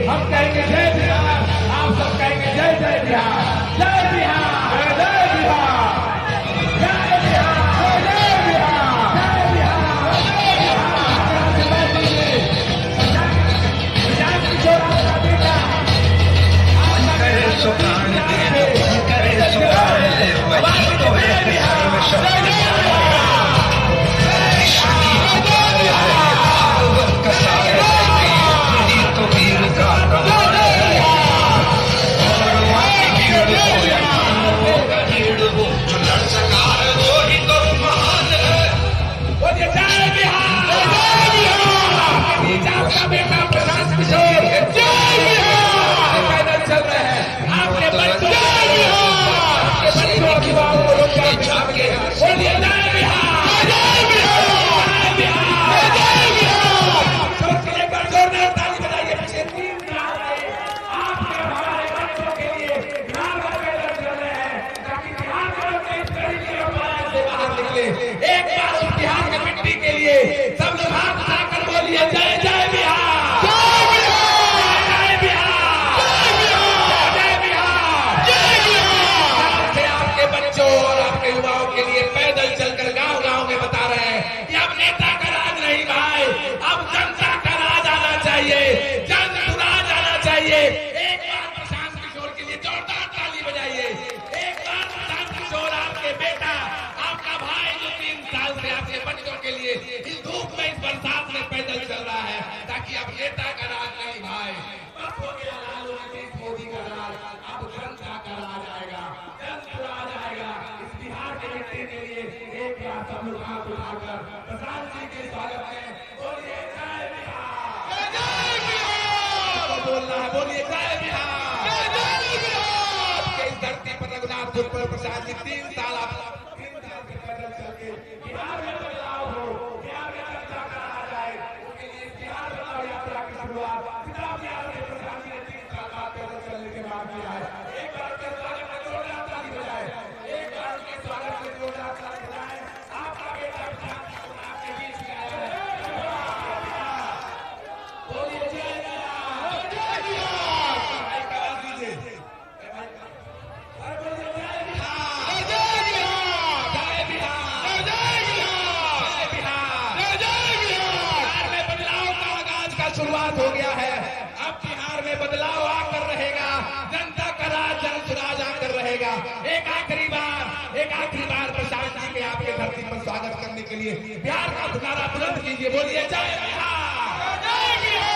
हम कहेंगे जय बिहार, आप सब कहेंगे जय जय बिहार, जय बिहार, जय बिहार, जय बिहार, जय बिहार, जय बिहार, जय प्रसाद जी 3 साल पैदल चल के बिहार में बदलाव हो, बिहार में चर्चा करा जाए, उसके लिए बिहार बदलाव यात्रा की शुरुआत बिहार के प्रधान जी ने 3 साल बाद पैदल चलने के बाद किया है। एक बार के स्वागत में जोरदार ताली बजाए, एक बार के स्वागत में जोरदार ताली बजाए। आपका बेटा आपके बीच में आया है। बोलिए जय बिहार, जय बिहार, एक आवाज दीजिए, शुरुआत हो गया है। अब बिहार में बदलाव आकर रहेगा, जनता का राज जन सुराज आकर रहेगा। एक आखिरी बार प्रशांत जी के आपके धरती पर स्वागत करने के लिए बिहार का नारा बुलंद कीजिए, बोलिए जय बिहार, जय बिहार।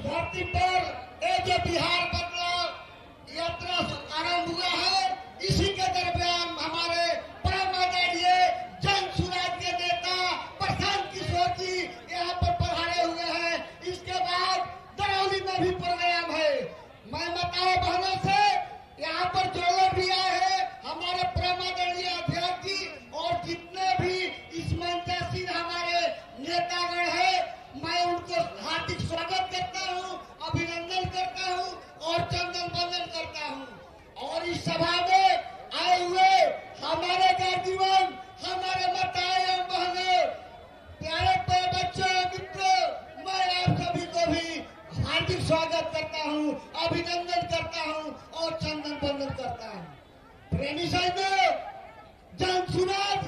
धरती पर ये जो बिहार बदलाव यात्रा आरंभ हुआ है, इसी के दरमियान हमारे परम आदरणीय जन सुराज के नेता प्रशांत किशोर जी यहाँ पर पधारे हुए हैं। इसके बाद दरौली में भी प्रोग्राम है। मैं माताओं बहनों से यहाँ पर जो लोग भी आए हैं, हमारे परम आदरणीय अध्यक्ष जी और जितने भी इस मंचासीन हमारे नेतागण है, मैं उनको हार्दिक स्वागत करता हूँ, अभिनंदन करता हूँ और चंदन वंदन करता हूँ। और इस सभा में आए हुए हमारे गार्जियन, हमारे माताएं एवं बहनें, प्यारे प्यारे बच्चों, मित्रों, मैं आप सभी को भी हार्दिक स्वागत करता हूँ, अभिनंदन करता हूँ और चंदन वंदन करता हूँ। प्रेमी साहिबों, जन सुराज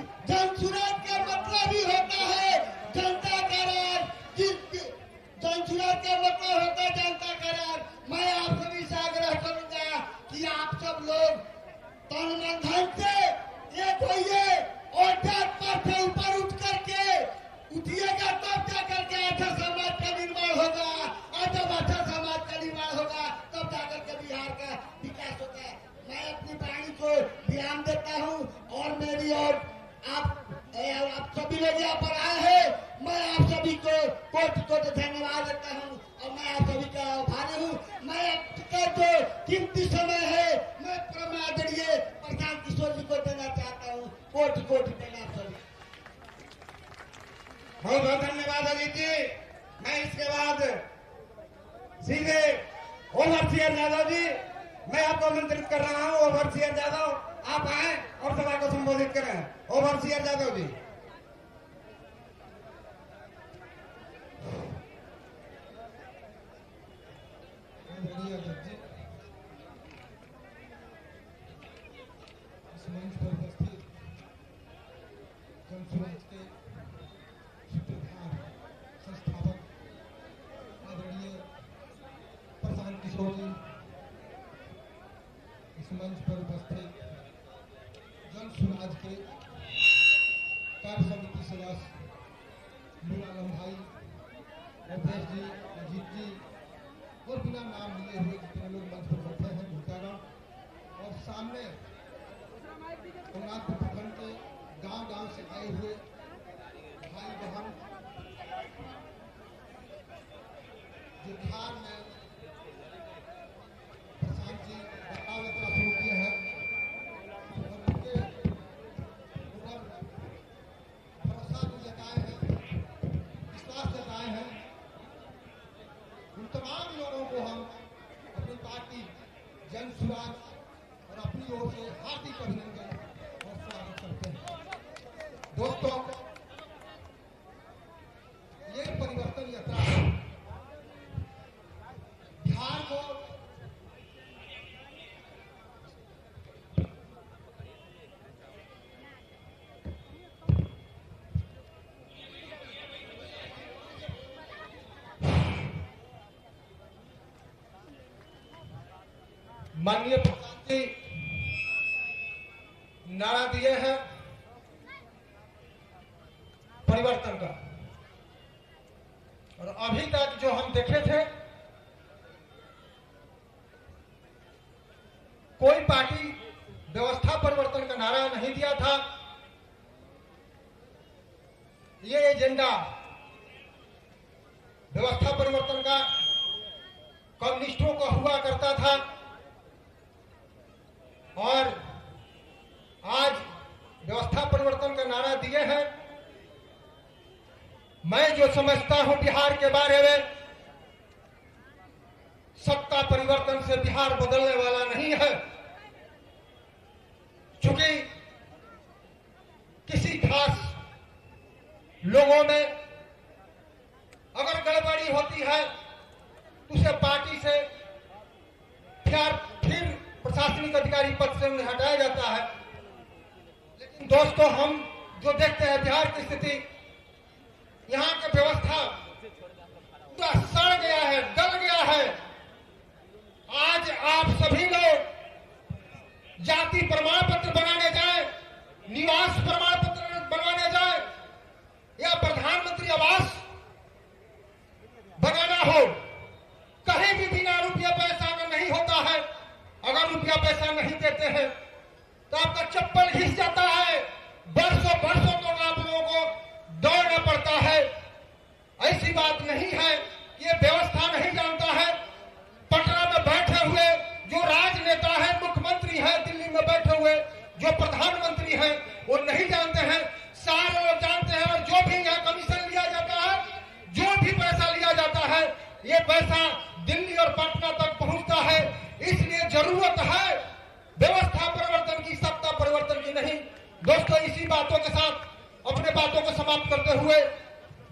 का मतलब ही होता है जनता का राज। जन सुराज का मतलब होता है जनता का राज। मैं आप सभी से आग्रह करूंगा कि आप सब लोग तन मन धन से एक होइए और जात पात से ऊपर उठ करके उठिएगा, तब जाकर के अच्छा समाज का निर्माण होगा। और जब अच्छा समाज का निर्माण होगा तब जाकर के बिहार का विकास होता है। मैं अपनी वाणी को ध्यान देता हूँ और मेरी और आप सभी लोग यहाँ पर आए हैं, मैं आप सभी को कोटि कोटि धन्यवाद देता हूँ और मैं आप सभी का आभारी हूँ। मैं आपका जो कीमती समय है, मैं परम आदरणीय प्रशांत किशोर जी को देना चाहता हूँ। कोटि कोटि प्रणाम सभी। बहुत बहुत धन्यवाद अजीत जी। मैं इसके बाद सीधे ओवरसीयर यादव जी, मैं आपको आमंत्रित कर रहा हूँ। ओवरसीयर यादव आप आए और सभा को संबोधित करें। ओवरसीयर यादव जी। इस मंच पर उपस्थित जन सुराज के सूत्रधार संस्थापक आदरणीय प्रशांत किशोर जी, इस मंच पर उपस्थित जन सुराज के कार्य समिति सदस्य नूर आलम भाई, अवधेश जी, अजीत जी और बिना नाम लिए हुए जितने लोग मंच पर बैठे हैं भूटागण, और सामने कमनाथपुर प्रखंड के गांव-गांव से आए हुए भाई बहन, जो बिहार में प्रशांत जी बचाव यात्रा शुरू किए हैं और उनके ऊपर भरोसा जो जताए हैं, विश्वास जताए हैं, उन तमाम लोगों को हम अपनी पार्टी जन सुराज और अपनी ओर से हार्दिक अभिनंदन और स्वागत करते हैं। दोस्तों, ये परिवर्तन यात्रा बिहार को माननीय प्रधान जी नारा दिए हैं परिवर्तन का, और अभी तक जो हम देखे थे, कोई पार्टी व्यवस्था परिवर्तन का नारा नहीं दिया था। ये एजेंडा व्यवस्था परिवर्तन का कम्युनिस्टों का हुआ करता था, और आज व्यवस्था परिवर्तन का नारा दिए हैं। मैं जो समझता हूं बिहार के बारे में, सत्ता परिवर्तन से बिहार बदलने वाला नहीं है। क्योंकि किसी खास लोगों में अगर गड़बड़ी होती है उसे पार्टी से फिर प्रशासनिक अधिकारी पद से उन्हें हटाया जाता है। लेकिन दोस्तों, हम जो देखते हैं बिहार की स्थिति, यहाँ की व्यवस्था पूरा सड़ गया है, गल गया है। आज आप सभी लोग जाति प्रमाण पत्र बनाने जाए, निवास प्रमाण पत्र बनवाने जाए या प्रधानमंत्री आवास बनाना हो, पैसा नहीं देते हैं तो आपका चप्पल घिस जाता है, बरसों बरसों तक आप लोगों को दौड़ना पड़ता है। ऐसी बात नहीं है, ये व्यवस्था नहीं जानता है। पटना में बैठे हुए जो राजनेता है, मुख्यमंत्री है, दिल्ली में बैठे हुए जो प्रधानमंत्री हैं, वो नहीं जानते हैं। सारे लोग जानते हैं। और जो भी यहाँ कमीशन लिया जाता है, जो भी पैसा लिया जाता है, ये पैसा दिल्ली और पटना तक पहुंचता है। इसलिए जरूरत है व्यवस्था परिवर्तन की, सत्ता परिवर्तन की नहीं। दोस्तों, इसी बातों के साथ अपने बातों को समाप्त करते हुए,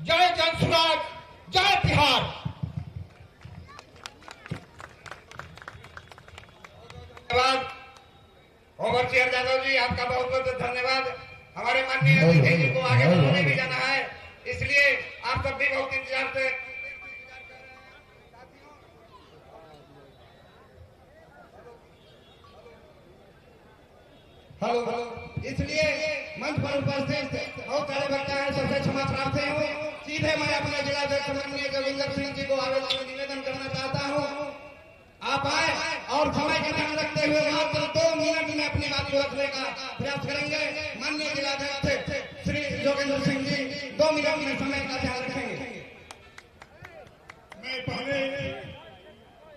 जय जनसुराज, जय बिहार। धन्यवाद ओवरसीयर यादव जी, आपका बहुत बहुत धन्यवाद। हमारे माननीय अतिथि जी को आगे बढ़ने भी जाना है, इसलिए आप सब भी बहुत इंतजार से हेलो, इसलिए मंच पर उपस्थित बहुत सारे बच्चे हैं, सबसे क्षमा प्रार्थी हूँ। सीधे मैं अपने जिलाध्यक्ष माननीय जोगिंदर सिंह जी को आगे निवेदन करना चाहता हूँ, आप आए और समय का ध्यान रखते हुए मात्र 2 मिनट में अपनी बात को रखने का प्रयास करेंगे। माननीय जिलाध्यक्ष श्री जोगिंदर सिंह जी 2 मिनट में समय का ध्यान रखेंगे।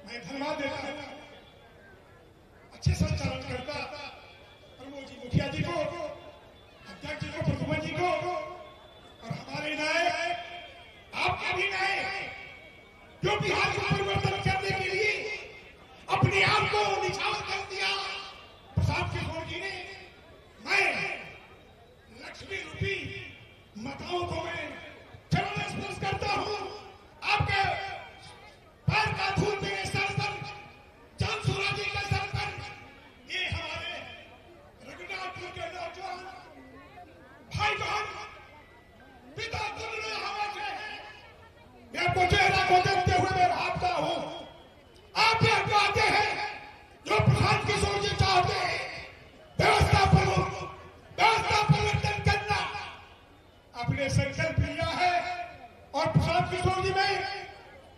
मैं धन्यवाद देता हूँ अच्छे संचालन करता प्रमोद जी, मुखिया जी को, अध्यक्ष जी को, प्रधुमन जी को, और हमारे नायक, आपका भी नायक, जो बिहार का परिवर्तन करने के लिए अपने आप को निछावर कर दिया प्रसाद किशोर जी ने। मैं लक्ष्मी रूपी माताओं को मैं चरण स्पर्श करता हूँ। आपके पैर का धूल मेरे सर पर, जनसुराज जी के सर पर, ये हमारे रघुनाथपुर के नौजवान भाई बहन पिता दोनों हमारे हैं। मैं आपको चेहरा को देखते हुए मैं भागता हूँ। आप ये कहते हैं जो प्रसाद किशोर जी चाहते हैं, व्यवस्था परिवर्तन करना, अपने संकल्प लिया है। और प्रसाद किशोर जी में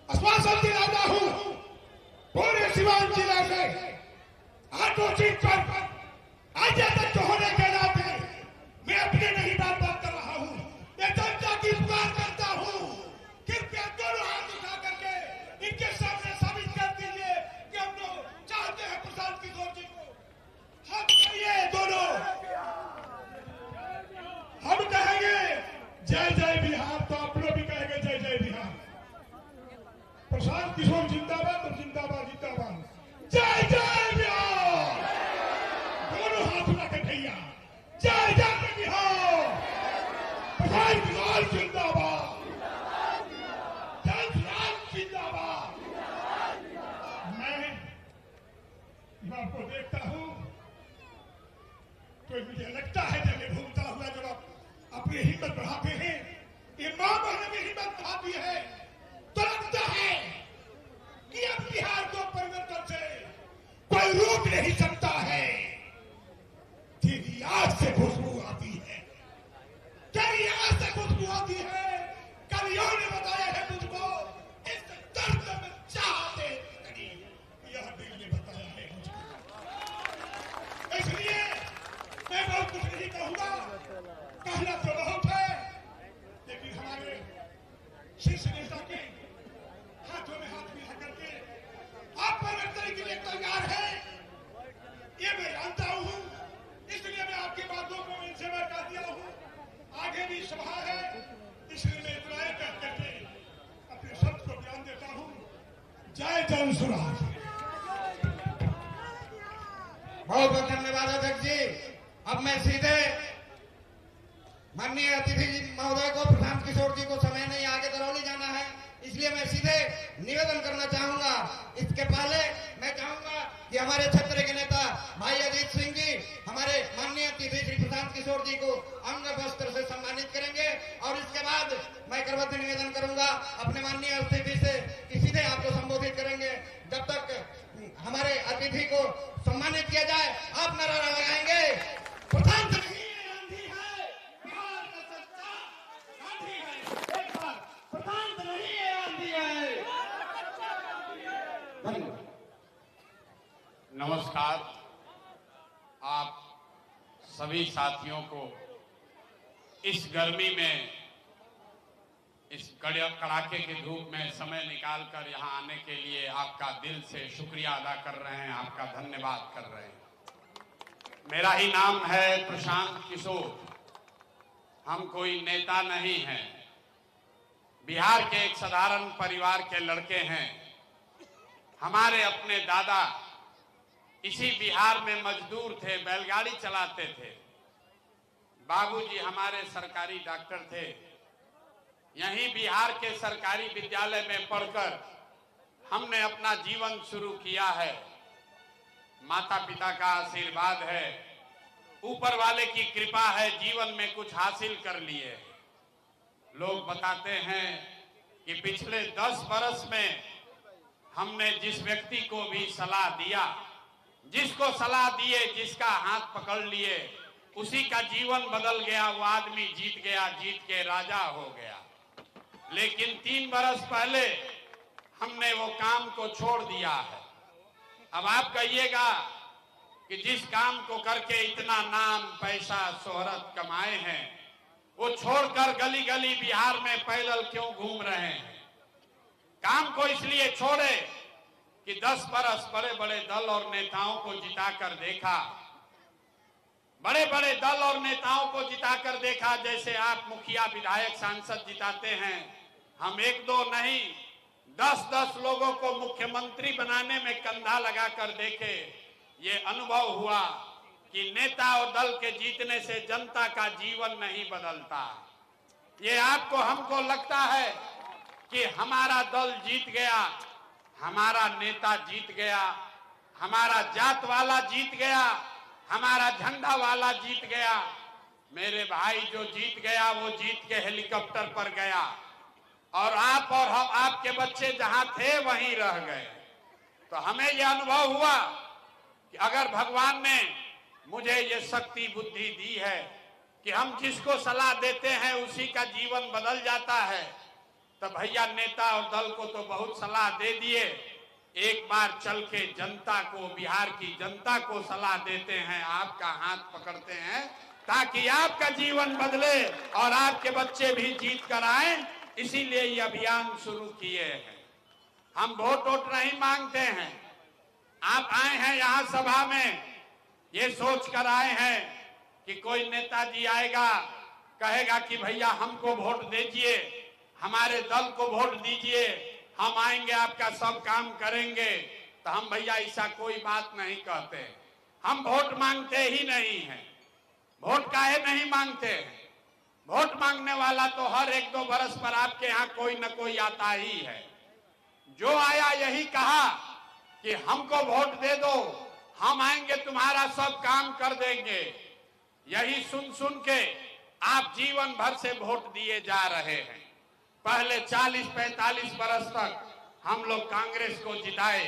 आश्वासन दिलाता हूँ, पूरे सीवान जिला से आठों सीट पर आज तक होने के नाते मैं अपने नहीं बात कर रहा हूँ, मैं जनता की पुकार करता हूँ। कृपया दोनों हाथ उठा करके इनके सामने साबित कर दीजिए कि हम लोग चाहते हैं प्रसाद किशोर जी को। हम कहिए दोनों, हम कहेंगे जय जय बिहार, तो आप लोग भी कहेंगे जय जय बिहार। प्रसाद किशोर जिंदाबाद और जिंदाबाद जिंदाबाद, जय जय बिहार। दोनों हाथ उठा के भैया, जय जय बिहार। प्रसाद किशोर जिंदाबाद, जनसुराज जिंदाबाद। मैं आपको देखता हूँ तो मुझे लगता है जब मैं घूमता हुआ, जब आप अपनी हिम्मत बढ़ाते हैं, ये मां बहन में हिम्मत बढ़ाती है, तो लगता है कि अब बिहार को परिवर्तन से कोई रोक नहीं सकता है। तेरी आग से खुशबू आती है, तेरी आग से खुशबू आती है। कवियों ने बताया है मुझको, इस दर्द में चाहते यह दिल ने बताया है मुझको। इसलिए मैं बहुत कुछ नहीं कहूंगा, कहना तो बहुत है, लेकिन हमारे शीर्ष नेता के हाथों में हाथ मिला करके आप परिवर्तन के लिए तैयार है, ये मैं जानता हूं। इसलिए मैं आपकी बातों को इनसे मैं कह दिया हूं। आगे भी सभा है, इसलिए मैं इतना कह करके अपने शब्द को बयान देता हूं। जय जनसुराज। बहुत बहुत धन्यवाद अध्यक्ष जी। अब मैं सीधे माननीय अतिथि जी महोदय को, प्रशांत किशोर जी को समय नहीं, आगे दरौली जाना है, इसलिए मैं सीधे निवेदन करना चाहूंगा। इसके पहले मैं चाहूंगा कि हमारे क्षेत्र के नेता भाई अजीत सिंह जी हमारे माननीय अतिथि श्री प्रशांत किशोर जी को अंग वस्त्र से सम्मानित करेंगे, और इसके बाद मैं करबद्ध निवेदन करूंगा अपने माननीय अतिथि से कि सीधे आपको संबोधित करेंगे। जब तक हमारे अतिथि को सम्मानित किया जाए, आप नारा लगाएंगे, प्रधान नमस्कार। आप सभी साथियों को इस गर्मी में, इस कड़ाके की धूप में समय निकालकर यहाँ आने के लिए आपका दिल से शुक्रिया अदा कर रहे हैं, आपका धन्यवाद कर रहे हैं। मेरा ही नाम है प्रशांत किशोर। हम कोई नेता नहीं हैं, बिहार के एक साधारण परिवार के लड़के हैं। हमारे अपने दादा इसी बिहार में मजदूर थे, बैलगाड़ी चलाते थे। बाबूजी हमारे सरकारी डॉक्टर थे। यहीं बिहार के सरकारी विद्यालय में पढ़कर हमने अपना जीवन शुरू किया है। माता पिता का आशीर्वाद है, ऊपर वाले की कृपा है, जीवन में कुछ हासिल कर लिए। लोग बताते हैं कि पिछले 10 बरस में हमने जिस व्यक्ति को भी सलाह दिया, जिसको सलाह दिए, जिसका हाथ पकड़ लिए, उसी का जीवन बदल गया। वो आदमी जीत गया, जीत के राजा हो गया। लेकिन 3 बरस पहले हमने वो काम को छोड़ दिया है। अब आप कहिएगा कि जिस काम को करके इतना नाम, पैसा, शोहरत कमाए हैं, वो छोड़कर गली गली बिहार में पैदल क्यों घूम रहे हैं? काम को इसलिए छोड़े कि 10 बरस बड़े बड़े दल और नेताओं को जिताकर देखा, बड़े बड़े दल और नेताओं को जिताकर देखा। जैसे आप मुखिया, विधायक, सांसद जिताते हैं, हम 1-2 नहीं 10-10 लोगों को मुख्यमंत्री बनाने में कंधा लगाकर देखे। ये अनुभव हुआ कि नेता और दल के जीतने से जनता का जीवन नहीं बदलता। ये आपको, हमको लगता है कि हमारा दल जीत गया, हमारा नेता जीत गया, हमारा जात वाला जीत गया, हमारा झंडा वाला जीत गया। मेरे भाई जो जीत गया वो जीत के हेलीकॉप्टर पर गया, और आप और हम, आपके बच्चे जहां थे वहीं रह गए। तो हमें यह अनुभव हुआ कि अगर भगवान ने मुझे ये शक्ति बुद्धि दी है कि हम जिसको सलाह देते हैं उसी का जीवन बदल जाता है, तो भैया नेता और दल को तो बहुत सलाह दे दिए। एक बार चल के जनता को, बिहार की जनता को सलाह देते हैं, आपका हाथ पकड़ते हैं, ताकि आपका जीवन बदले और आपके बच्चे भी जीत कर आए। इसीलिए ये अभियान शुरू किए हैं। हम वोट नहीं मांगते हैं। आप आए हैं यहाँ सभा में, ये सोच कर आए हैं कि कोई नेताजी आएगा, कहेगा कि भैया हमको वोट दीजिए, हमारे दल को वोट दीजिए, हम आएंगे आपका सब काम करेंगे। तो हम भैया ऐसा कोई बात नहीं कहते। हम वोट मांगते ही नहीं हैं। वोट काहे नहीं मांगते हैं? वोट मांगने वाला तो हर 1-2 बरस पर आपके यहाँ कोई न कोई आता ही है। जो आया यही कहा कि हमको वोट दे दो, हम आएंगे तुम्हारा सब काम कर देंगे। यही सुन सुन के आप जीवन भर से वोट दिए जा रहे हैं। पहले 40-45 बरस तक हम लोग कांग्रेस को जिताए,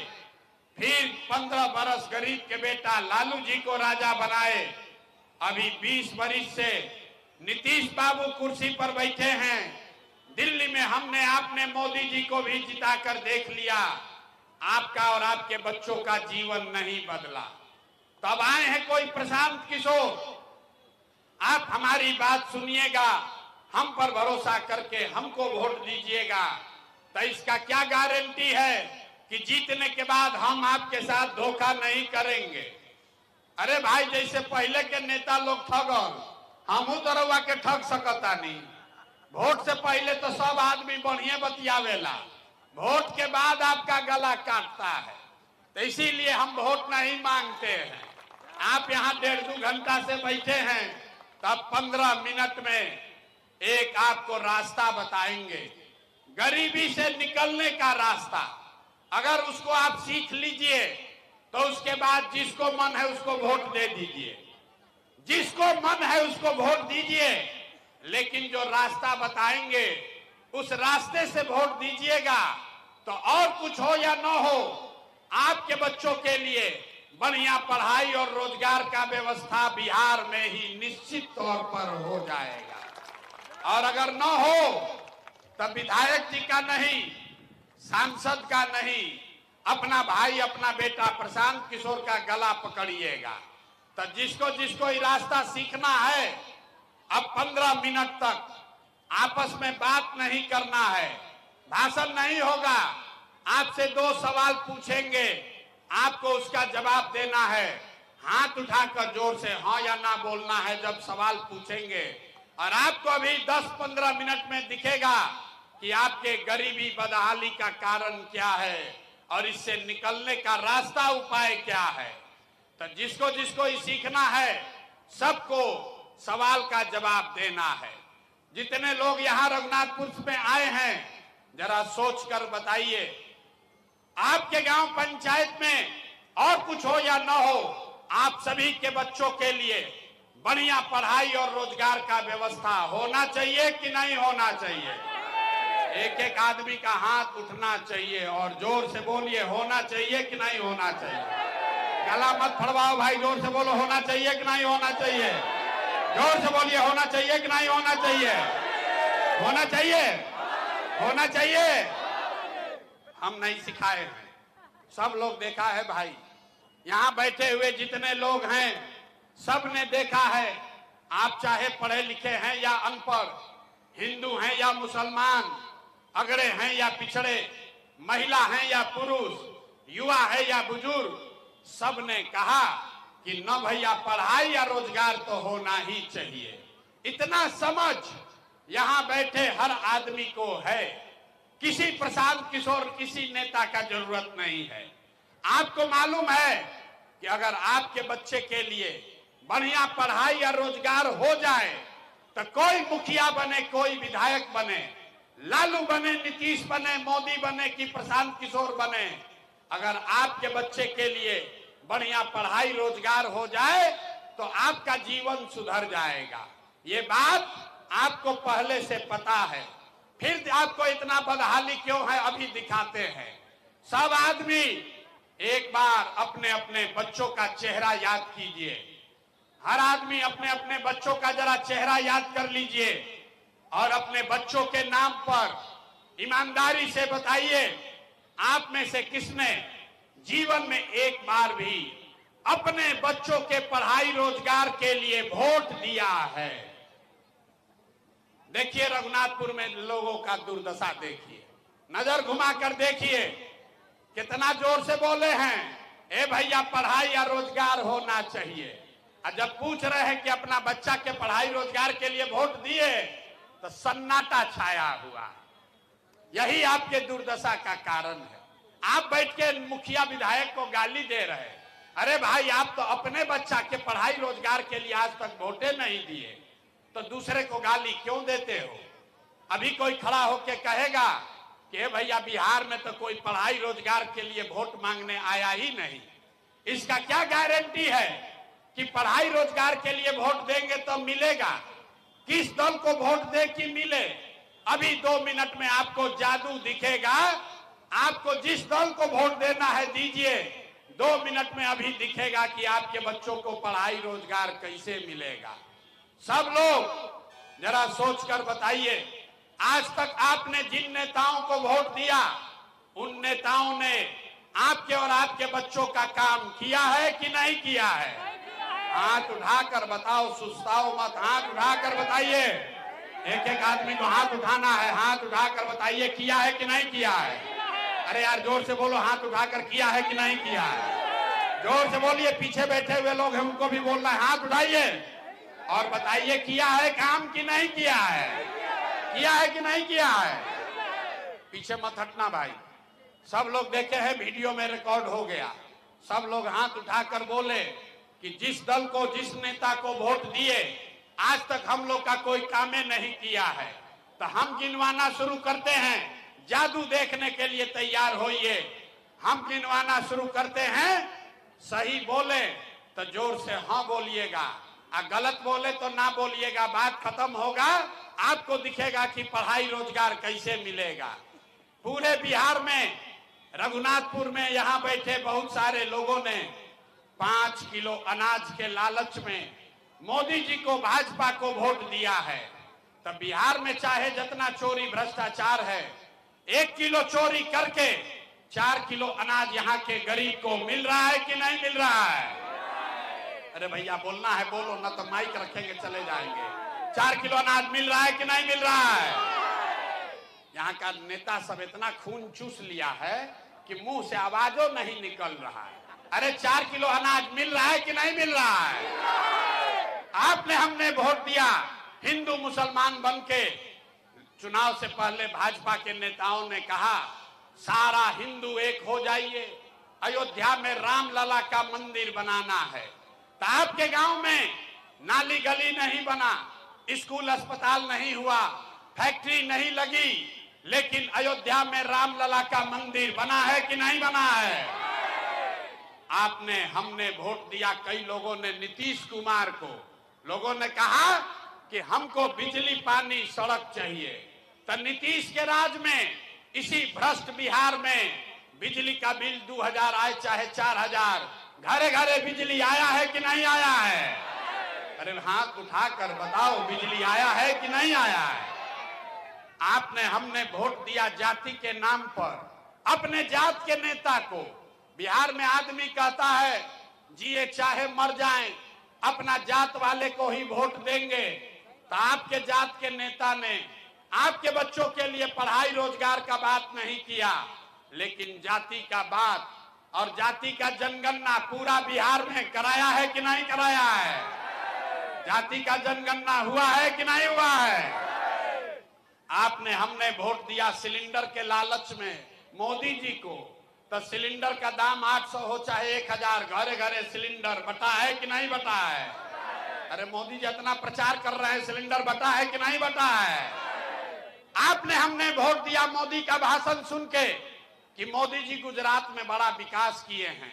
फिर 15 बरस गरीब के बेटा लालू जी को राजा बनाए। अभी 20 बरस से नीतीश बाबू कुर्सी पर बैठे हैं। दिल्ली में हमने आपने मोदी जी को भी जिताकर देख लिया। आपका और आपके बच्चों का जीवन नहीं बदला। तब आए हैं कोई प्रशांत किशोर, आप हमारी बात सुनिएगा, हम पर भरोसा करके हमको वोट दीजिएगा। तो इसका क्या गारंटी है कि जीतने के बाद हम आपके साथ धोखा नहीं करेंगे? अरे भाई, जैसे पहले के नेता लोग ठगल, हमू तो रउआ के ठग सकता नहीं। वोट से पहले तो सब आदमी बढ़िया बतियावेला, वोट के बाद आपका गला काटता है। तो इसीलिए हम वोट नहीं मांगते हैं। आप यहाँ 1.5-2 घंटा से बैठे हैं, तब 15 मिनट में एक आपको रास्ता बताएंगे, गरीबी से निकलने का रास्ता। अगर उसको आप सीख लीजिए तो उसके बाद जिसको मन है उसको वोट दे दीजिए, जिसको मन है उसको वोट दीजिए। लेकिन जो रास्ता बताएंगे उस रास्ते से वोट दीजिएगा। तो और कुछ हो या न हो, आपके बच्चों के लिए बढ़िया पढ़ाई और रोजगार का व्यवस्था बिहार में ही निश्चित तौर पर हो जाएगा। और अगर न हो तब विधायक जी का नहीं, सांसद का नहीं, अपना भाई, अपना बेटा प्रशांत किशोर का गला पकड़िएगा। तो जिसको जिसको ये रास्ता सीखना है, अब 15 मिनट तक आपस में बात नहीं करना है, भाषण नहीं होगा। आपसे 2 सवाल पूछेंगे, आपको उसका जवाब देना है। हाथ उठाकर जोर से हाँ या ना बोलना है जब सवाल पूछेंगे। और आपको अभी 10-15 मिनट में दिखेगा कि आपके गरीबी बदहाली का कारण क्या है और इससे निकलने का रास्ता उपाय क्या है। तो जिसको जिसको ये सीखना है, सबको सवाल का जवाब देना है। जितने लोग यहाँ रघुनाथपुर में आए हैं, जरा सोच कर बताइए, आपके गांव पंचायत में और कुछ हो या न हो, आप सभी के बच्चों के लिए बढ़िया पढ़ाई और रोजगार का व्यवस्था होना चाहिए कि नहीं होना चाहिए? एक एक आदमी का हाथ उठना चाहिए और जोर से बोलिए, होना चाहिए कि नहीं होना चाहिए? गला मत फड़वाओ भाई, जोर से बोलो, होना चाहिए कि नहीं होना चाहिए? जोर से बोलिए, होना चाहिए कि नहीं होना चाहिए? होना चाहिए, होना चाहिए। हम नहीं सिखाए हैं, सब लोग देखा है भाई। यहाँ बैठे हुए जितने लोग हैं, सब ने देखा है। आप चाहे पढ़े लिखे हैं या अनपढ़, हिंदू हैं या मुसलमान, अगड़े हैं या पिछड़े, महिला हैं या पुरुष, युवा है या बुजुर्ग, सब ने कहा कि न भैया पढ़ाई या रोजगार तो होना ही चाहिए। इतना समझ यहाँ बैठे हर आदमी को है। किसी प्रशांत किशोर, किसी नेता का जरूरत नहीं है। आपको मालूम है कि अगर आपके बच्चे के लिए बढ़िया पढ़ाई या रोजगार हो जाए तो कोई मुखिया बने, कोई विधायक बने, लालू बने, नीतीश बने, मोदी बने कि प्रशांत किशोर बने, अगर आपके बच्चे के लिए बढ़िया पढ़ाई रोजगार हो जाए तो आपका जीवन सुधर जाएगा। ये बात आपको पहले से पता है, फिर आपको इतना बदहाली क्यों है अभी दिखाते हैं। सब आदमी एक बार अपने अपने बच्चों का चेहरा याद कीजिए। हर आदमी अपने अपने बच्चों का जरा चेहरा याद कर लीजिए और अपने बच्चों के नाम पर ईमानदारी से बताइए, आप में से किसने जीवन में एक बार भी अपने बच्चों के पढ़ाई रोजगार के लिए वोट दिया है? देखिए रघुनाथपुर में लोगों का दुर्दशा देखिए, नजर घुमाकर देखिए, कितना जोर से बोले हैं, ए भैया पढ़ाई या रोजगार होना चाहिए। और जब पूछ रहे हैं कि अपना बच्चा के पढ़ाई रोजगार के लिए वोट दिए तो सन्नाटा छाया हुआ। यही आपके दुर्दशा का कारण है। आप बैठ के मुखिया विधायक को गाली दे रहे हैं। अरे भाई, आप तो अपने बच्चा के पढ़ाई रोजगार के लिए आज तक वोटे नहीं दिए, तो दूसरे को गाली क्यों देते हो? अभी कोई खड़ा होके कहेगा कि भैया बिहार में तो कोई पढ़ाई रोजगार के लिए वोट मांगने आया ही नहीं। इसका क्या गारंटी है कि पढ़ाई रोजगार के लिए वोट देंगे तो मिलेगा? किस दल को वोट दे कि मिले? अभी 2 मिनट में आपको जादू दिखेगा। आपको जिस दल को वोट देना है दीजिए, 2 मिनट में अभी दिखेगा कि आपके बच्चों को पढ़ाई रोजगार कैसे मिलेगा। सब लोग जरा सोचकर बताइए, आज तक आपने जिन नेताओं को वोट दिया, उन नेताओं ने आपके और आपके बच्चों का काम किया है कि नहीं किया है? हाथ उठाकर बताओ, सुस्ताओ मत, हाथ उठाकर बताइए। एक एक आदमी को हाथ उठाना है, हाथ उठाकर बताइए किया है कि नहीं किया है। अरे यार जोर से बोलो, हाथ उठाकर किया है कि नहीं किया है? जोर से बोलिए, पीछे बैठे हुए लोग हैं उनको भी बोलना है, हाथ उठाइए और बताइए किया है काम कि नहीं किया है, किया है कि नहीं किया है। पीछे मत हटना भाई। सब लोग देखे हैं, वीडियो में रिकॉर्ड हो गया। सब लोग हाथ उठाकर बोले कि जिस दल को, जिस नेता को वोट दिए, आज तक हम लोग का कोई कामे नहीं किया है। तो हम गिनवाना शुरू करते हैं। जादू देखने के लिए तैयार होइए। हम गिनवाना शुरू करते हैं। सही बोले तो जोर से हाँ बोलिएगा, और गलत बोले तो ना बोलिएगा। बात खत्म होगा, आपको दिखेगा कि पढ़ाई रोजगार कैसे मिलेगा। पूरे बिहार में, रघुनाथपुर में यहाँ बैठे बहुत सारे लोगों ने 5 किलो अनाज के लालच में मोदी जी को, भाजपा को वोट दिया है। तब बिहार में चाहे जितना चोरी भ्रष्टाचार है, 1 किलो चोरी करके 4 किलो अनाज यहाँ के गरीब को मिल रहा है कि नहीं मिल रहा है? अरे भैया बोलना है बोलो, ना तो माइक रखेंगे चले जाएंगे। 4 किलो अनाज मिल रहा है कि नहीं मिल रहा है? यहाँ का नेता सब इतना खून चूस लिया है कि मुंह से आवाजों नहीं निकल रहा है। अरे 4 किलो अनाज मिल रहा है कि नहीं मिल रहा है? आपने हमने वोट दिया, हिंदू मुसलमान बन के चुनाव से पहले भाजपा के नेताओं ने कहा सारा हिंदू एक हो जाइए, अयोध्या में रामलला का मंदिर बनाना है। तो आपके गांव में नाली गली नहीं बना, स्कूल अस्पताल नहीं हुआ, फैक्ट्री नहीं लगी, लेकिन अयोध्या में रामलला का मंदिर बना है कि नहीं बना है? आपने हमने वोट दिया, कई लोगों ने नीतीश कुमार को, लोगों ने कहा कि हमको बिजली पानी सड़क चाहिए। तो नीतीश के राज में इसी भ्रष्ट बिहार में बिजली का बिल 2000 आए चाहे 4000, घरे घरे बिजली आया है कि नहीं आया है? अरे हाथ उठाकर बताओ, बिजली आया है कि नहीं आया है? आपने हमने वोट दिया जाति के नाम पर, अपने जात के नेता को। बिहार में आदमी कहता है जिए चाहे मर जाएं, अपना जात वाले को ही वोट देंगे। तो आपके जात के नेता ने आपके बच्चों के लिए पढ़ाई रोजगार का बात नहीं किया, लेकिन जाति का बात और जाति का जनगणना पूरा बिहार में कराया है कि नहीं कराया है? जाति का जनगणना हुआ है कि नहीं हुआ है? आपने हमने वोट दिया सिलेंडर के लालच में मोदी जी को। तो सिलेंडर का दाम 800 हो चाहे 1000, घरे घरे सिलेंडर बटा है कि नहीं बटा है? अरे मोदी जी इतना प्रचार कर रहे हैं, सिलेंडर बटा है कि नहीं बटा है? आपने हमने वोट दिया मोदी का भाषण सुन के कि मोदी जी गुजरात में बड़ा विकास किए हैं।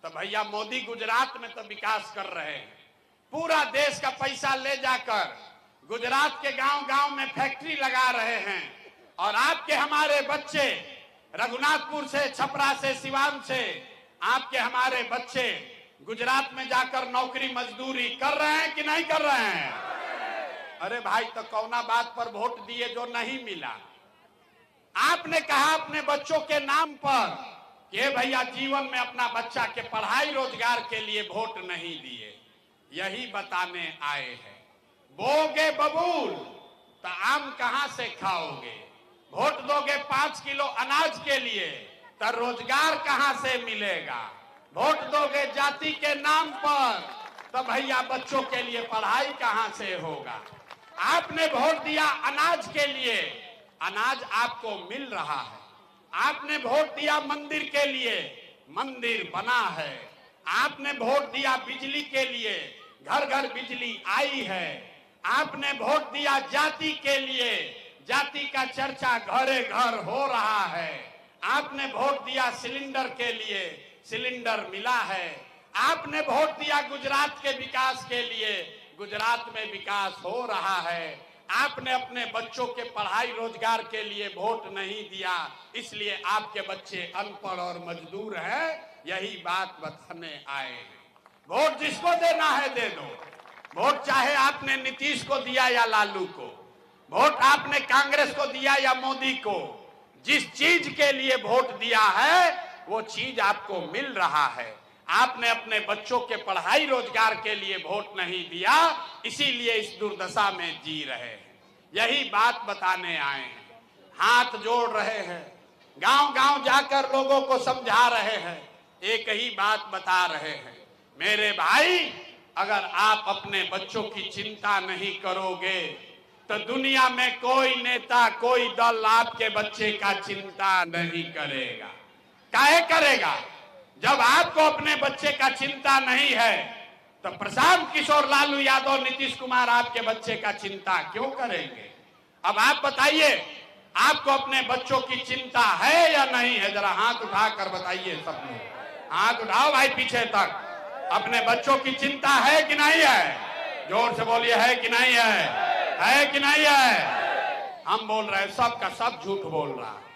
तो भैया मोदी गुजरात में तो विकास कर रहे हैं, पूरा देश का पैसा ले जाकर गुजरात के गांव गांव में फैक्ट्री लगा रहे हैं। और आपके हमारे बच्चे रघुनाथपुर से, छपरा से, सिवान से आपके हमारे बच्चे गुजरात में जाकर नौकरी मजदूरी कर रहे हैं कि नहीं कर रहे हैं? अरे भाई तो कौना बात पर वोट दिए जो नहीं मिला? आपने कहा अपने बच्चों के नाम पर कि भैया जीवन में अपना बच्चा के पढ़ाई रोजगार के लिए वोट नहीं दिए। यही बताने आए हैं, बोगे बबूल तो आम कहां से खाओगे? वोट दोगे 5 किलो अनाज के लिए तो रोजगार कहां से मिलेगा? वोट दोगे जाति के नाम पर तो भैया बच्चों के लिए पढ़ाई कहां से होगा? आपने वोट दिया अनाज के लिए, अनाज आपको मिल रहा है। आपने वोट दिया मंदिर के लिए, मंदिर बना है। आपने वोट दिया बिजली के लिए, घर घर बिजली आई है। आपने वोट दिया जाति के लिए, जाति का चर्चा घरे घर हो रहा है। आपने वोट दिया सिलेंडर के लिए, सिलेंडर मिला है। आपने वोट दिया गुजरात के विकास के लिए, गुजरात में विकास हो रहा है। आपने अपने बच्चों के पढ़ाई रोजगार के लिए वोट नहीं दिया, इसलिए आपके बच्चे अनपढ़ और मजदूर हैं। यही बात बताने आए हैं। वोट जिसको देना है दे दो। वोट चाहे आपने नीतीश को दिया या लालू को, वोट आपने कांग्रेस को दिया या मोदी को, जिस चीज के लिए वोट दिया है वो चीज आपको मिल रहा है। आपने अपने बच्चों के पढ़ाई रोजगार के लिए वोट नहीं दिया, इसीलिए इस दुर्दशा में जी रहे हैं। यही बात बताने आए हैं, हाथ जोड़ रहे हैं, गांव गांव जाकर लोगों को समझा रहे हैं, एक ही बात बता रहे हैं, मेरे भाई अगर आप अपने बच्चों की चिंता नहीं करोगे तो दुनिया में कोई नेता, कोई दल आपके बच्चे का चिंता नहीं करेगा। काहे करेगा? जब आपको अपने बच्चे का चिंता नहीं है तो प्रशांत किशोर, लालू यादव, नीतीश कुमार आपके बच्चे का चिंता क्यों करेंगे? अब आप बताइए, आपको अपने बच्चों की चिंता है या नहीं है? जरा हाथ उठाकर बताइए सब लोग, हाथ उठाओ भाई पीछे तक। अपने बच्चों की चिंता है कि नहीं है? जोर से बोलिए, है कि नहीं है? है कि नहीं है? हम बोल रहे हैं सब का सब झूठ बोल रहा है।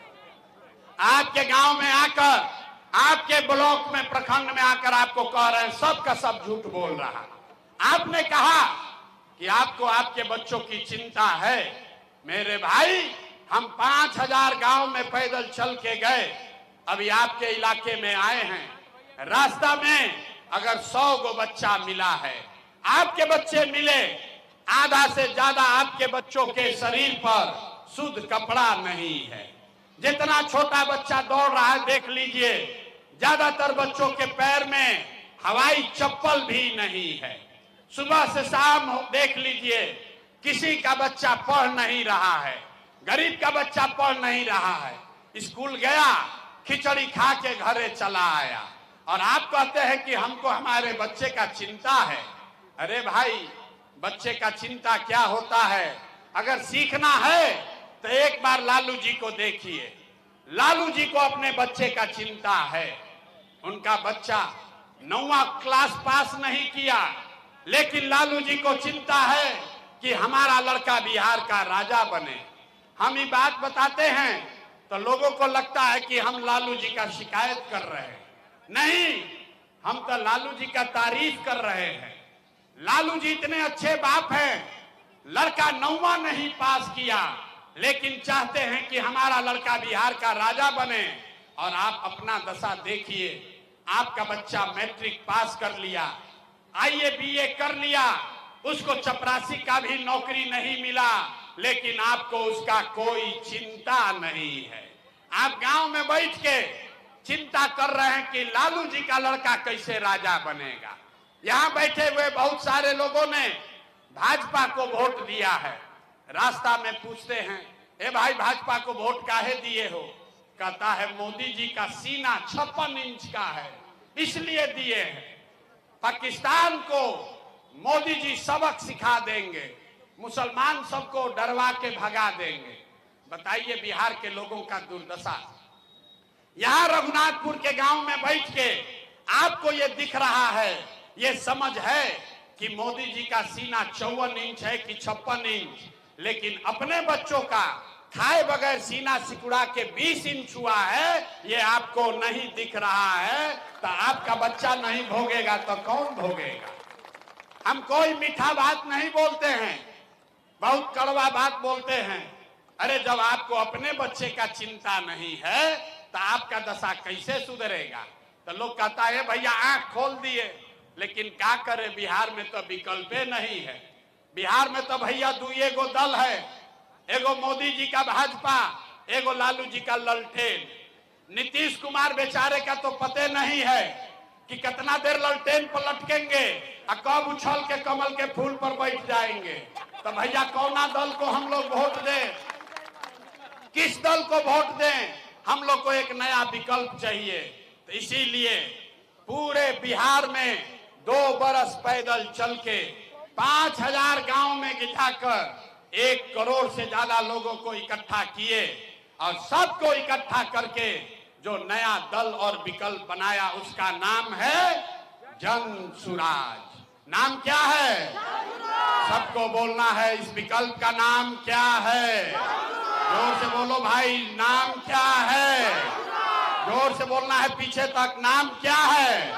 आपके गांव में आकर, आपके ब्लॉक में, प्रखंड में आकर आपको कह रहे हैं सब का सब झूठ बोल रहा। आपने कहा कि आपको आपके बच्चों की चिंता है। मेरे भाई हम 5000 गांव में पैदल चल के गए, अभी आपके इलाके में आए हैं। रास्ता में अगर 100 गो बच्चा मिला है, आपके बच्चे मिले, आधा से ज्यादा आपके बच्चों के शरीर पर शुद्ध कपड़ा नहीं है। जितना छोटा बच्चा दौड़ रहा है देख लीजिए, ज्यादातर बच्चों के पैर में हवाई चप्पल भी नहीं है। सुबह से शाम देख लीजिए, किसी का बच्चा पढ़ नहीं रहा है, गरीब का बच्चा पढ़ नहीं रहा है। स्कूल गया, खिचड़ी खा के घरे चला आया, और आप कहते हैं कि हमको हमारे बच्चे का चिंता है। अरे भाई, बच्चे का चिंता क्या होता है? अगर सीखना है तो एक बार लालू जी को देखिए। लालू जी को अपने बच्चे का चिंता है। उनका बच्चा 9वां क्लास पास नहीं किया, लेकिन लालू जी को चिंता है कि हमारा लड़का बिहार का राजा बने। हम ये बात बताते हैं तो लोगों को लगता है कि हम लालू जी का शिकायत कर रहे हैं। नहीं, हम तो लालू जी का तारीफ कर रहे हैं। लालू जी इतने अच्छे बाप हैं, लड़का 9वां नहीं पास किया, लेकिन चाहते हैं कि हमारा लड़का बिहार का राजा बने। और आप अपना दशा देखिए, आपका बच्चा मैट्रिक पास कर लिया, आईए बीए कर लिया, उसको चपरासी का भी नौकरी नहीं मिला, लेकिन आपको उसका कोई चिंता नहीं है। आप गांव में बैठ के चिंता कर रहे हैं कि लालू जी का लड़का कैसे राजा बनेगा। यहां बैठे हुए बहुत सारे लोगों ने भाजपा को वोट दिया है। रास्ता में पूछते हैं, ए भाई भाजपा को वोट काहे दिए हो? कहता है मोदी जी का सीना 56 इंच का है, इसलिए दिए हैं। पाकिस्तान को मोदी जी सबक सिखा देंगे, मुसलमान सबको डरवा के भगा देंगे। बताइए बिहार के लोगों का दुर्दशा। यहां रघुनाथपुर के गांव में बैठ के आपको ये दिख रहा है, ये समझ है कि मोदी जी का सीना 54 इंच है कि 56 इंच, लेकिन अपने बच्चों का खाए बगैर सीना सिकुड़ा के 20 इंच हुआ है, ये आपको नहीं दिख रहा है। तो आपका बच्चा नहीं भोगेगा तो कौन भोगेगा? हम कोई मीठा बात नहीं बोलते हैं, बहुत कड़वा बात बोलते हैं। अरे जब आपको अपने बच्चे का चिंता नहीं है तो आपका दशा कैसे सुधरेगा? तो लोग कहता है भैया आंख खोल दिए, लेकिन क्या करे, बिहार में तो विकल्पे नहीं है। बिहार में तो भैया दुए गो दल है, एगो मोदी जी का भाजपा, एगो लालू जी का ललटेन। नीतीश कुमार बेचारे का तो पते नहीं है कि कितना देर ललटेन पर लटकेंगे और कब उछल के कमल के फूल पर बैठ जाएंगे। तो भैया कौना दल को हम लोग वोट दें? किस दल को वोट दें? हम लोग को एक नया विकल्प चाहिए। तो इसीलिए पूरे बिहार में 2 बरस पैदल चल के 5000 गांव में गिठाकर 1 करोड़ से ज्यादा लोगों को इकट्ठा किए, और सबको इकट्ठा करके जो नया दल और विकल्प बनाया उसका नाम है जन सुराज। नाम क्या है? सबको बोलना है, इस विकल्प का नाम क्या है? जोर से बोलो भाई, नाम क्या है? जोर से बोलना है पीछे तक, नाम क्या है?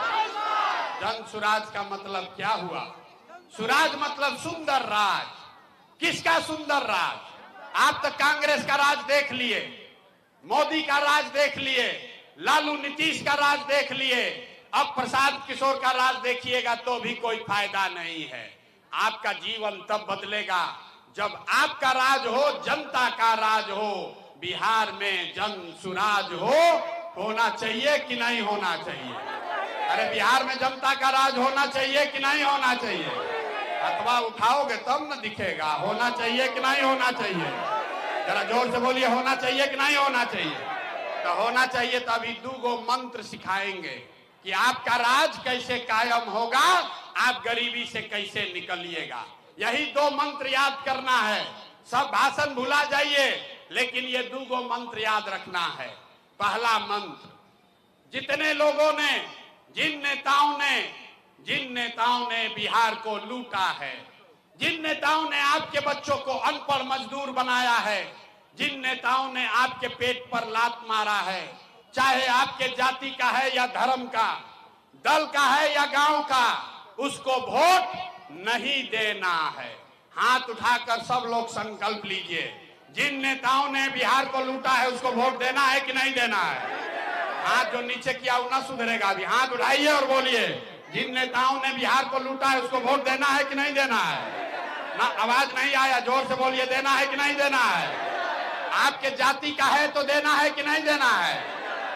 जन सुराज का मतलब क्या हुआ? सुराज मतलब सुंदर राज। किसका सुंदर राज? आप तो कांग्रेस का राज देख लिए, मोदी का राज देख लिए, लालू नीतीश का राज देख लिए, अब प्रसाद किशोर का राज देखिएगा तो भी कोई फायदा नहीं है। आपका जीवन तब बदलेगा जब आपका राज हो, जनता का राज हो। बिहार में जन सुराज होना चाहिए कि नहीं होना चाहिए? अरे बिहार में जनता का राज होना चाहिए कि नहीं होना चाहिए? अथवा उठाओगे तब न दिखेगा। होना चाहिए कि नहीं होना चाहिए? जरा जोर से बोलिए, होना चाहिए कि नहीं होना चाहिए? तो होना चाहिए। तो अभी 2 मंत्र सिखाएंगे कि आपका राज कैसे कायम होगा, आप गरीबी से कैसे निकलिएगा। यही 2 मंत्र याद करना है। सब भाषण भुला जाइए, लेकिन ये 2 मंत्र याद रखना है। पहला मंत्र, जितने लोगों ने, जिन नेताओं ने बिहार को लूटा है, जिन नेताओं ने आपके बच्चों को अनपढ़ मजदूर बनाया है, जिन नेताओं ने आपके पेट पर लात मारा है, चाहे आपके जाति का है या धर्म का, दल का है या गांव का, उसको वोट नहीं देना है। हाथ उठाकर सब लोग संकल्प लीजिए। जिन नेताओं ने बिहार को लूटा है उसको वोट देना है कि नहीं देना है? हाथ जो नीचे किया वो ना सुधरेगा। अभी हाथ उठाइए और बोलिए, जिन नेताओं ने बिहार को लूटा है उसको वोट देना है कि नहीं देना है? ना, आवाज नहीं आया, जोर से बोलिए, देना है कि नहीं देना है? आपके जाति का है तो देना है कि नहीं देना है?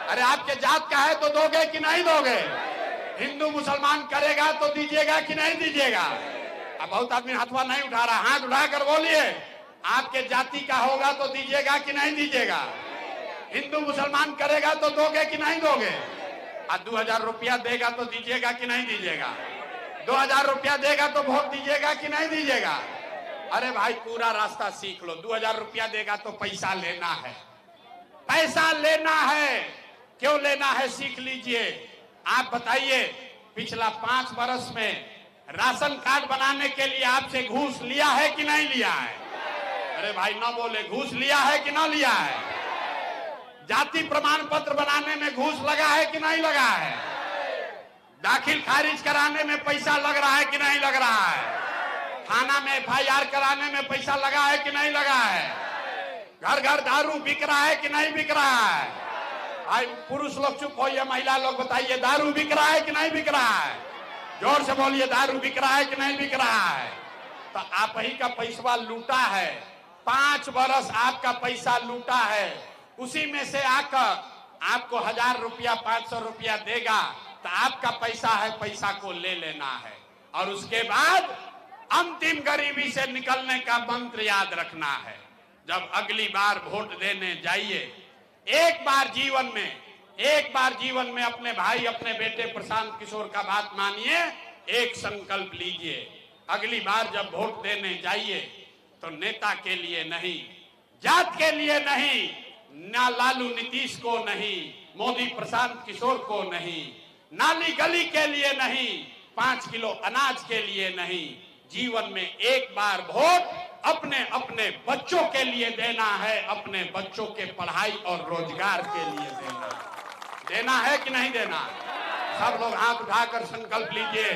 अरे आपके जात का है तो दोगे कि नहीं दोगे? हिंदू मुसलमान करेगा तो दीजिएगा कि नहीं दीजिएगा? अब बहुत आदमी हाथवा नहीं उठा रहा, हाथ उठाकर बोलिए, आपके जाति का होगा तो दीजिएगा कि नहीं दीजिएगा? हिंदू मुसलमान करेगा तो दोगे कि नहीं दोगे? 2000 रुपया देगा तो दीजिएगा कि नहीं दीजिएगा? 2000 रुपया देगा तो वोट दीजिएगा कि नहीं दीजिएगा? अरे भाई पूरा रास्ता सीख लो। 2000 रुपया देगा तो पैसा लेना है, पैसा लेना है। क्यों लेना है सीख लीजिए। आप बताइए, पिछला 5 वर्ष में राशन कार्ड बनाने के लिए आपसे घूस लिया है कि नहीं लिया है? अरे भाई ना बोले, घूस लिया है कि ना लिया है? जाति प्रमाण पत्र बनाने में घूस लगा है कि नहीं लगा है? दाखिल खारिज कराने में पैसा लग रहा है कि नहीं लग रहा है? थाना में FIR कराने में पैसा लगा है कि नहीं लगा है? घर घर दारू बिक रहा है कि नहीं बिक रहा है? भाई पुरुष लोग चुप होइए, महिला लोग बताइए, दारू बिक रहा है कि नहीं बिक रहा है? जोर से बोलिए, दारू बिक रहा है कि नहीं बिक रहा है? तो आप ही का पैसा लूटा है, 5 वर्ष आपका पैसा लूटा है, उसी में से आकर आपको 1000 रुपया 500 रुपया देगा तो आपका पैसा है, पैसा को ले लेना है। और उसके बाद अंतिम गरीबी से निकलने का मंत्र याद रखना है। जब अगली बार वोट देने जाइए, एक बार जीवन में अपने भाई, अपने बेटे प्रशांत किशोर का बात मानिए, एक संकल्प लीजिए। अगली बार जब वोट देने जाइए तो नेता के लिए नहीं, जात के लिए नहीं, ना लालू नीतीश को नहीं, मोदी प्रशांत किशोर को नहीं, नाली गली के लिए नहीं, 5 किलो अनाज के लिए नहीं, जीवन में एक बार वोट अपने अपने बच्चों के लिए देना है, अपने बच्चों के पढ़ाई और रोजगार के लिए देना है कि नहीं देना? सब लोग हाथ उठाकर संकल्प लीजिए।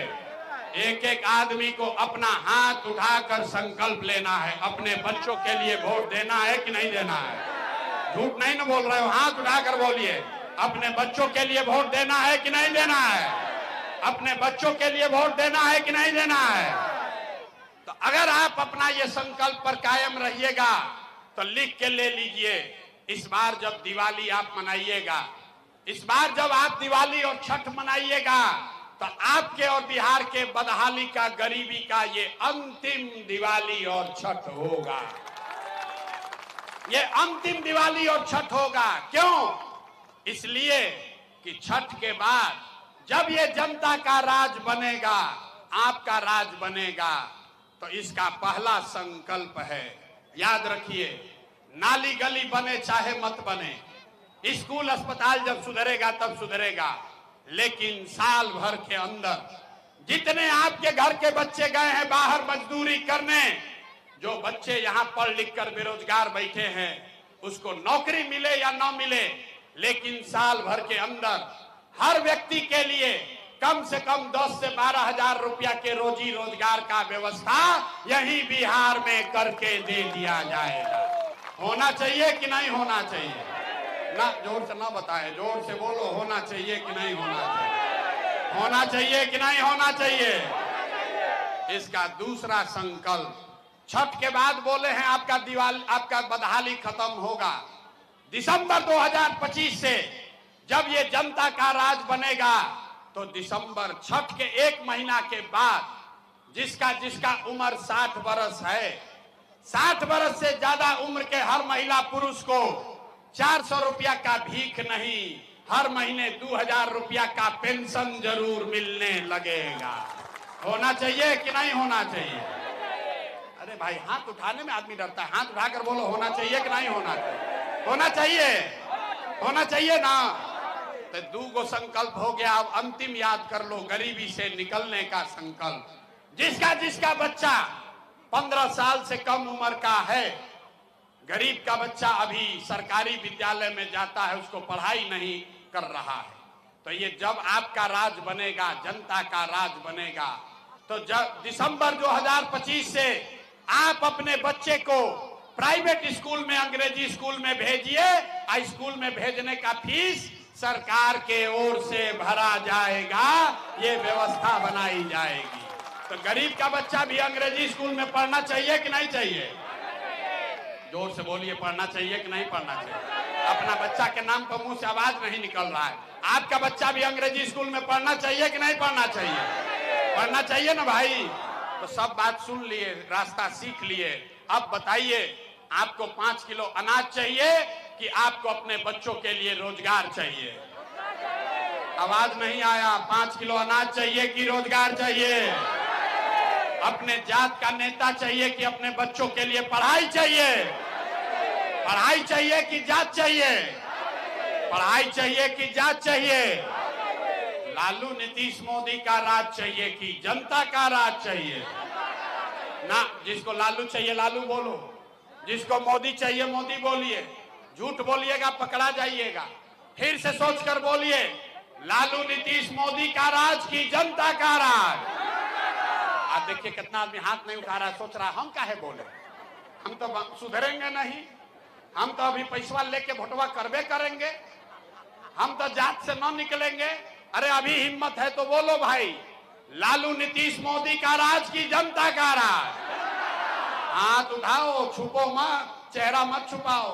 एक एक आदमी को अपना हाथ उठाकर संकल्प लेना है, अपने बच्चों के लिए वोट देना है कि नहीं देना है? झूठ नहीं ना बोल रहे हो, हाथ उठाकर बोलिए, अपने बच्चों के लिए वोट देना है कि नहीं देना है? अपने बच्चों के लिए वोट देना है कि नहीं देना है? तो अगर आप अपना ये संकल्प पर कायम रहिएगा तो लिख के ले लीजिए। इस बार जब दिवाली आप मनाइएगा, इस बार जब आप दिवाली और छठ मनाइएगा तो आपके और बिहार के बदहाली का, गरीबी का ये अंतिम दिवाली और छठ होगा। ये अंतिम दिवाली और छठ होगा। क्यों? इसलिए कि छठ के बाद जब ये जनता का राज बनेगा, आपका राज बनेगा, तो इसका पहला संकल्प है, याद रखिए, नाली गली बने चाहे मत बने, स्कूल अस्पताल जब सुधरेगा तब सुधरेगा, लेकिन साल भर के अंदर जितने आपके घर के बच्चे गए हैं बाहर मजदूरी करने, जो बच्चे यहाँ पढ़ लिख कर बेरोजगार बैठे हैं, उसको नौकरी मिले या ना मिले, लेकिन साल भर के अंदर हर व्यक्ति के लिए कम से कम 10 से 12 हजार रुपया के रोजी रोजगार का व्यवस्था यही बिहार में करके दे दिया जाएगा। होना चाहिए कि नहीं होना चाहिए? ना जोर से ना बताए, जोर से बोलो, होना चाहिए कि नहीं होना चाहिए? होना चाहिए कि नहीं होना चाहिए? इसका दूसरा संकल्प, छठ के बाद बोले हैं आपका दिवाली, आपका बदहाली खत्म होगा। दिसंबर 2025 से जब ये जनता का राज बनेगा तो दिसंबर छठ के 1 महीना के बाद जिसका उम्र 60 वर्ष है, 60 वर्ष से ज्यादा उम्र के हर महिला पुरुष को 400 रुपया का भीख नहीं, हर महीने 2000 रुपया का पेंशन जरूर मिलने लगेगा। होना चाहिए कि नहीं होना चाहिए? अरे भाई हाथ उठाने में आदमी डरता है, हाथ उठाकर बोलो, होना चाहिए कि नहीं होना चाहिए? होना चाहिए, होना चाहिए ना। तो 2 संकल्प हो गया। अब अंतिम याद कर लो, गरीबी से निकलने का संकल्प। जिसका बच्चा 15 साल से कम उम्र का है, गरीब का बच्चा अभी सरकारी विद्यालय में जाता है, उसको पढ़ाई नहीं कर रहा है, तो ये जब आपका राज बनेगा, जनता का राज बनेगा, तो जब दिसंबर 2025 से आप अपने बच्चे को प्राइवेट स्कूल में, अंग्रेजी स्कूल में भेजिए। स्कूल में भेजने का फीस सरकार के ओर से भरा जाएगा, ये व्यवस्था बनाई जाएगी। तो गरीब का बच्चा भी अंग्रेजी स्कूल में पढ़ना चाहिए कि नहीं चाहिए? जोर से बोलिए, पढ़ना चाहिए कि नहीं पढ़ना चाहिए? अपना बच्चा के नाम पर मुंह से आवाज नहीं निकल रहा है। आपका बच्चा भी अंग्रेजी स्कूल में पढ़ना चाहिए कि नहीं पढ़ना चाहिए? पढ़ना चाहिए ना भाई। तो सब बात सुन लिए, रास्ता सीख लिए। अब बताइए, आपको 5 किलो अनाज चाहिए कि आपको अपने बच्चों के लिए रोजगार चाहिए? आवाज नहीं आया। 5 किलो अनाज चाहिए कि रोजगार चाहिए? अपने जात का नेता चाहिए कि अपने बच्चों के लिए पढ़ाई चाहिए? पढ़ाई चाहिए कि जात चाहिए? पढ़ाई चाहिए कि जात चाहिए? लालू नीतीश मोदी का राज चाहिए कि जनता का राज चाहिए? ना, जिसको लालू चाहिए लालू बोलो, जिसको मोदी चाहिए मोदी बोलिए। झूठ बोलिएगा पकड़ा जाइएगा। फिर से सोचकर बोलिए, लालू नीतीश मोदी का राज की जनता का राज? आप देखिए कितना आदमी हाथ नहीं उठा रहा, सोच रहा हम काहे बोले, हम तो सुधरेंगे नहीं, हम तो अभी पैसा लेके भोटवा करबे करेंगे, हम तो जात से न निकलेंगे। अरे अभी हिम्मत है तो बोलो भाई, लालू नीतीश मोदी का राज की जनता का राज? हाथ उठाओ, छुपो मत, चेहरा मत छुपाओ।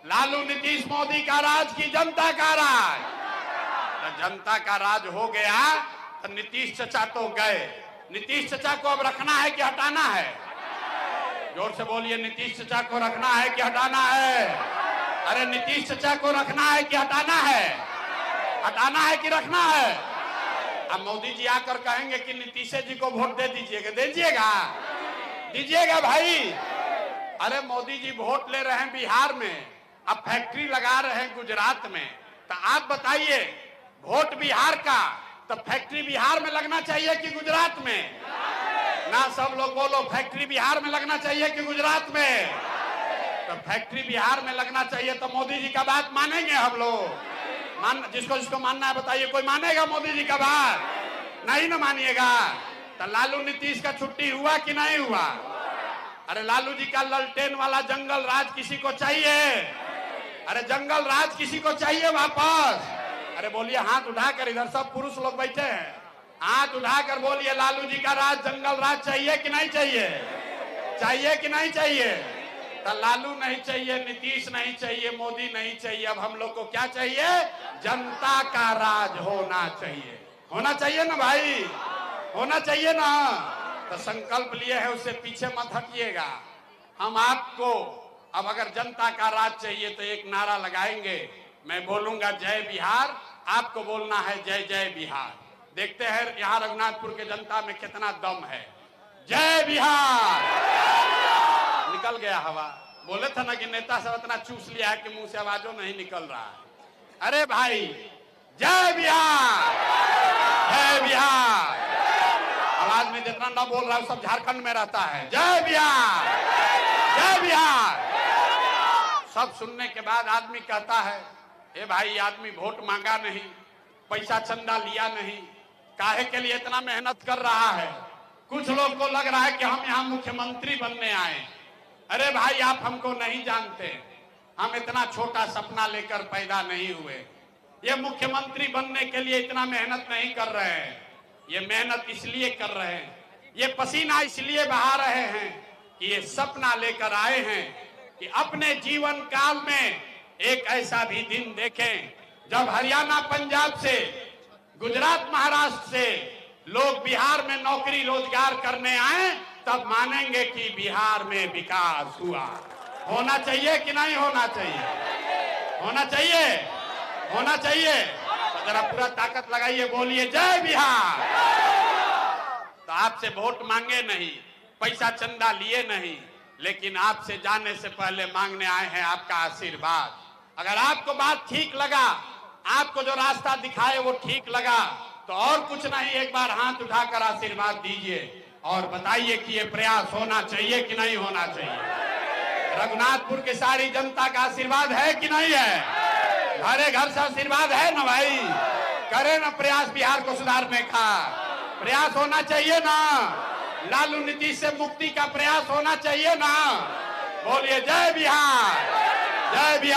लालू नीतीश मोदी का राज की जनता का राज? तो जनता का राज हो गया तो नीतीश चचा तो गए। नीतीश चचा को अब रखना है कि हटाना है? जोर से बोलिए, नीतीश चचा को रखना है कि हटाना है? अरे नीतीश चचा को रखना है कि हटाना है? हटाना है कि रखना है? अब मोदी जी आकर कहेंगे कि नीतीश जी को वोट दे दीजिएगा, दीजिएगा? दीजिएगा भाई। अरे मोदी जी वोट ले रहे हैं बिहार में, अब फैक्ट्री लगा रहे हैं गुजरात में, तो आप बताइए, वोट बिहार का तो फैक्ट्री बिहार में लगना चाहिए कि गुजरात में? ना, सब लोग बोलो, फैक्ट्री बिहार में लगना चाहिए कि गुजरात में? तो फैक्ट्री बिहार में लगना चाहिए तो मोदी जी का बात मानेंगे हम लोग? जिसको जिसको मानना है बताइए, कोई मानेगा मोदी जी का बात? नहीं ना मानिएगा। तो लालू नीतीश का छुट्टी हुआ कि नहीं हुआ? अरे लालू जी का ललटेन वाला जंगल राज किसी को चाहिए? अरे जंगल राज किसी को चाहिए वापस? अरे बोलिए, हाथ उठाकर, इधर सब पुरुष लोग बैठे हैं, हाथ उठाकर बोलिए, लालू जी का राज, जंगल राज चाहिए कि नहीं चाहिए? चाहिए कि नहीं चाहिए? तो लालू नहीं चाहिए, नीतीश नहीं चाहिए, मोदी नहीं चाहिए, अब हम लोग को क्या चाहिए? जनता का राज होना चाहिए। होना चाहिए ना भाई? होना चाहिए ना? तो संकल्प लिए है, उससे पीछे मत हटिएगा। हम आपको अब अगर जनता का राज चाहिए तो एक नारा लगाएंगे, मैं बोलूंगा जय बिहार, आपको बोलना है जय जय बिहार। देखते हैं यहाँ रघुनाथपुर के जनता में कितना दम है। जय बिहार। निकल गया हवा। बोले था ना कि नेता सब इतना चूस लिया है कि मुंह से आवाजों नहीं निकल रहा है। अरे भाई, जय बिहार, जय बिहार। आवाज में जितना ना बोल रहा है सब झारखंड में रहता है। जय बिहार, जय बिहार। सब सुनने के बाद आदमी कहता है, ए भाई, आदमी वोट मांगा नहीं, पैसा चंदा लिया नहीं, काहे के लिए इतना मेहनत कर रहा है? कुछ लोग को लग रहा है कि हम यहाँ मुख्यमंत्री बनने आए। अरे भाई, आप हमको नहीं जानते, हम इतना छोटा सपना लेकर पैदा नहीं हुए। ये मुख्यमंत्री बनने के लिए इतना मेहनत नहीं कर रहे हैं। ये मेहनत इसलिए कर रहे हैं, ये पसीना इसलिए बहा रहे हैं कि ये सपना लेकर आए हैं कि अपने जीवन काल में एक ऐसा भी दिन देखें जब हरियाणा, पंजाब से, गुजरात, महाराष्ट्र से लोग बिहार में नौकरी रोजगार करने आए, तब मानेंगे कि बिहार में विकास हुआ। होना चाहिए कि नहीं होना चाहिए? होना चाहिए, होना चाहिए। तो जरा पूरा ताकत लगाइए, बोलिए जय बिहार। तो आपसे वोट मांगे नहीं, पैसा चंदा लिए नहीं, लेकिन आपसे जाने से पहले मांगने आए हैं आपका आशीर्वाद। अगर आपको बात ठीक लगा, आपको जो रास्ता दिखाए वो ठीक लगा, तो और कुछ नहीं, एक बार हाथ उठाकर आशीर्वाद दीजिए और बताइए कि ये प्रयास होना चाहिए कि नहीं होना चाहिए। रघुनाथपुर की सारी जनता का आशीर्वाद है कि नहीं है? घरे घर से आशीर्वाद है ना भाई? करें ना प्रयास बिहार को सुधारने का? प्रयास होना चाहिए ना? लालू नीतीश से मुक्ति का प्रयास होना चाहिए ना? बोलिए जय बिहार, जय बिहार।